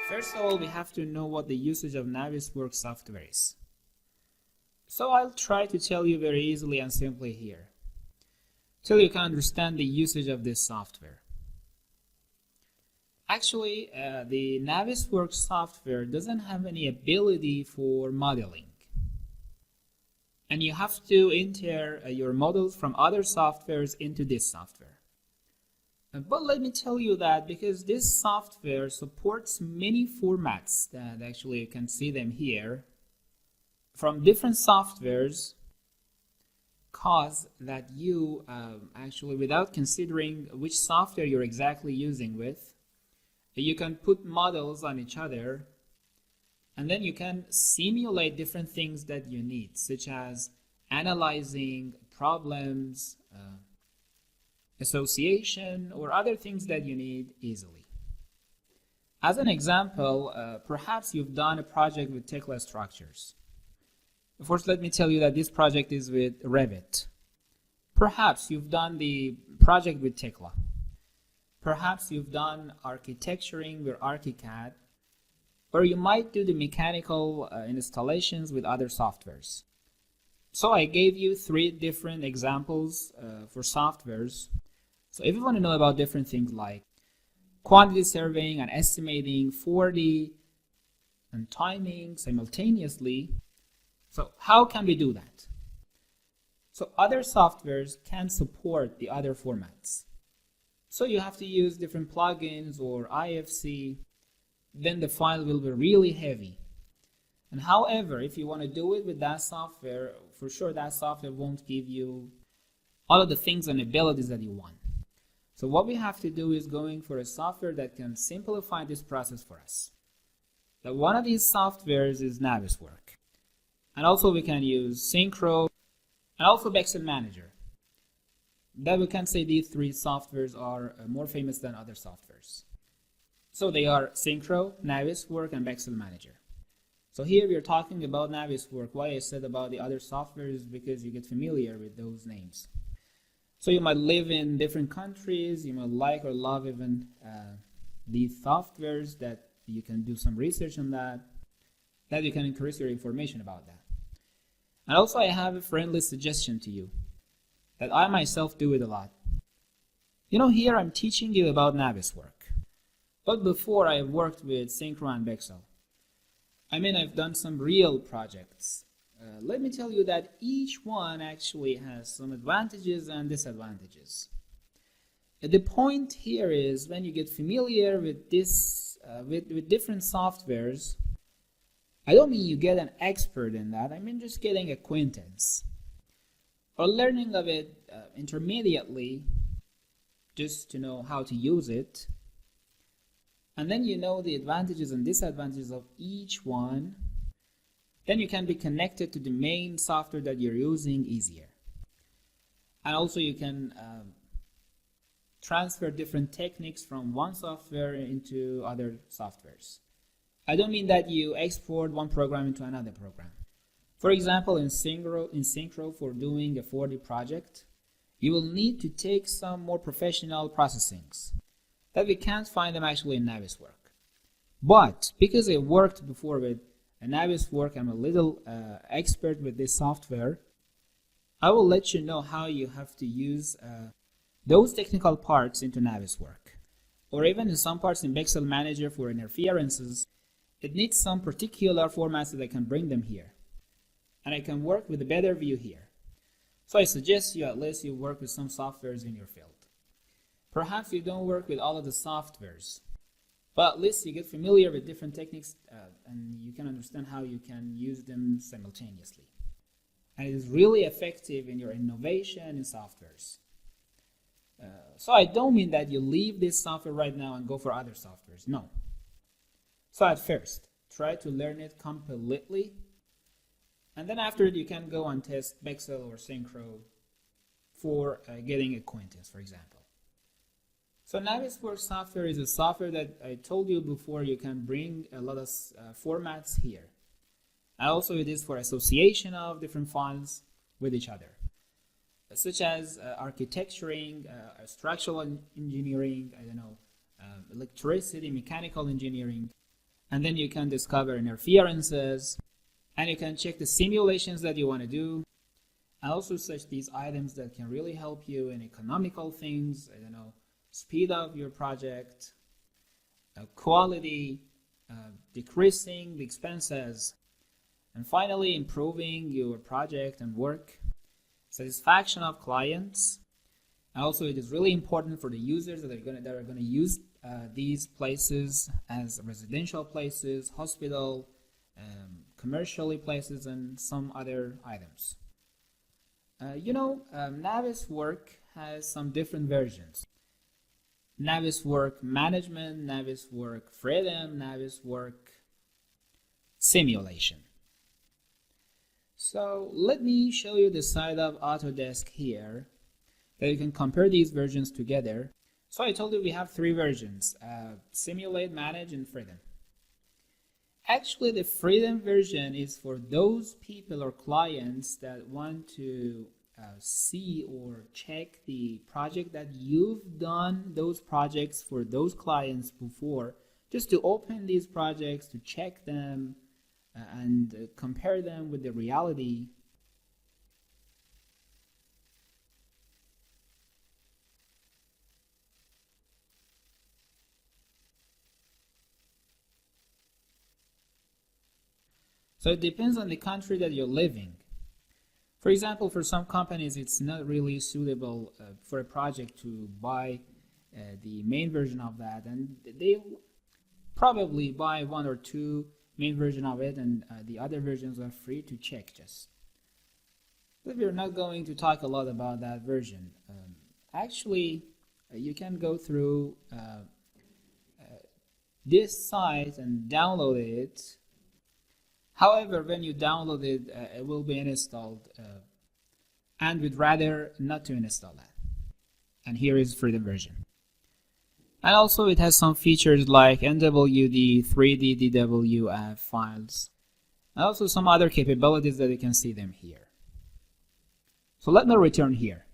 First of all, we have to know what the usage of Navisworks software is. So I'll try to tell you very easily and simply here, till you can understand the usage of this software. Actually, the Navisworks software doesn't have any ability for modeling. And you have to enter your models from other softwares into this software. But let me tell you that because this software supports many formats that actually you can see them here from different softwares, cause that you actually, without considering which software you're exactly using with, you can put models on each other and then you can simulate different things that you need, such as analyzing problems, association, or other things that you need easily. As an example, perhaps you've done a project with Tekla structures. First, let me tell you that this project is with Revit. Perhaps you've done the project with Tekla. Perhaps you've done architecturing with AutoCAD, or you might do the mechanical installations with other softwares. So I gave you 3 different examples for softwares. So if you want to know about different things like quantity surveying and estimating 4D and timing simultaneously, so how can we do that? So other softwares can support the other formats. So you have to use different plugins or IFC, then the file will be really heavy. And however, if you want to do it with that software, for sure that software won't give you all of the things and abilities that you want. So what we have to do is going for a software that can simplify this process for us. Now, one of these softwares is Navisworks. And also we can use Synchro and also Bexel Manager. That we can say these 3 softwares are more famous than other softwares. So they are Synchro, Navisworks, and Bexel Manager. So here we are talking about Navisworks. Why I said about the other softwares is because you get familiar with those names. So you might live in different countries, you might like or love even these softwares, that you can do some research on that you can increase your information about that. And also I have a friendly suggestion to you that I myself do it a lot. You know, here I'm teaching you about Navisworks, but before I worked with Synchro and Bexel. I mean, I've done some real projects. Let me tell you that each one actually has some advantages and disadvantages. The point here is when you get familiar with this, with different softwares, I don't mean you get an expert in that, I mean just getting acquaintance or learning of it intermediately, just to know how to use it. And then you know the advantages and disadvantages of each one. Then you can be connected to the main software that you're using easier. And also you can transfer different techniques from one software into other softwares. I don't mean that you export one program into another program. For example, in Synchro for doing a 4D project, you will need to take some more professional processings that we can't find them actually in Navisworks. But because I worked before with Navisworks, I'm a little expert with this software, I will let you know how you have to use those technical parts into Navisworks. Or even in some parts in Bexel Manager for interferences, it needs some particular formats that I can bring them here. And I can work with a better view here. So I suggest you at least you work with some softwares in your field. Perhaps you don't work with all of the softwares, but at least you get familiar with different techniques and you can understand how you can use them simultaneously. And it is really effective in your innovation in softwares. So I don't mean that you leave this software right now and go for other softwares. No. So at first, try to learn it completely. And then after it, you can go and test Bexel or Synchro for getting acquaintance, for example. So Navisworks software is a software that I told you before you can bring a lot of formats here. And also it is for association of different files with each other, such as architecturing, structural engineering, electricity, mechanical engineering, and then you can discover interferences, and you can check the simulations that you want to do, and also such these items that can really help you in economical things, I don't know, speed up your project, quality, decreasing the expenses, and finally improving your project and work, satisfaction of clients. And also it is really important for the users that are going to use these places as residential places, hospital, commercially places, and some other items. Navisworks has some different versions. Navisworks Management, Navisworks Freedom, Navisworks Simulation. So let me show you the side of Autodesk here, that you can compare these versions together. So I told you we have three versions, Simulate, Manage, and Freedom. Actually, the Freedom version is for those people or clients that want to see or check the project that you've done those projects for those clients before, just to open these projects, to check them and compare them with the reality. So it depends on the country that you're living. For example, for some companies, it's not really suitable for a project to buy the main version of that, and they probably buy one or two main version of it, and the other versions are free to check just. But we're not going to talk a lot about that version. Actually, you can go through this site and download it. However, when you download it, it will be installed, and we'd rather not to install that. And here is Freedom version. And also it has some features like NWD, 3D DWF files, and also some other capabilities that you can see them here. So let me return here.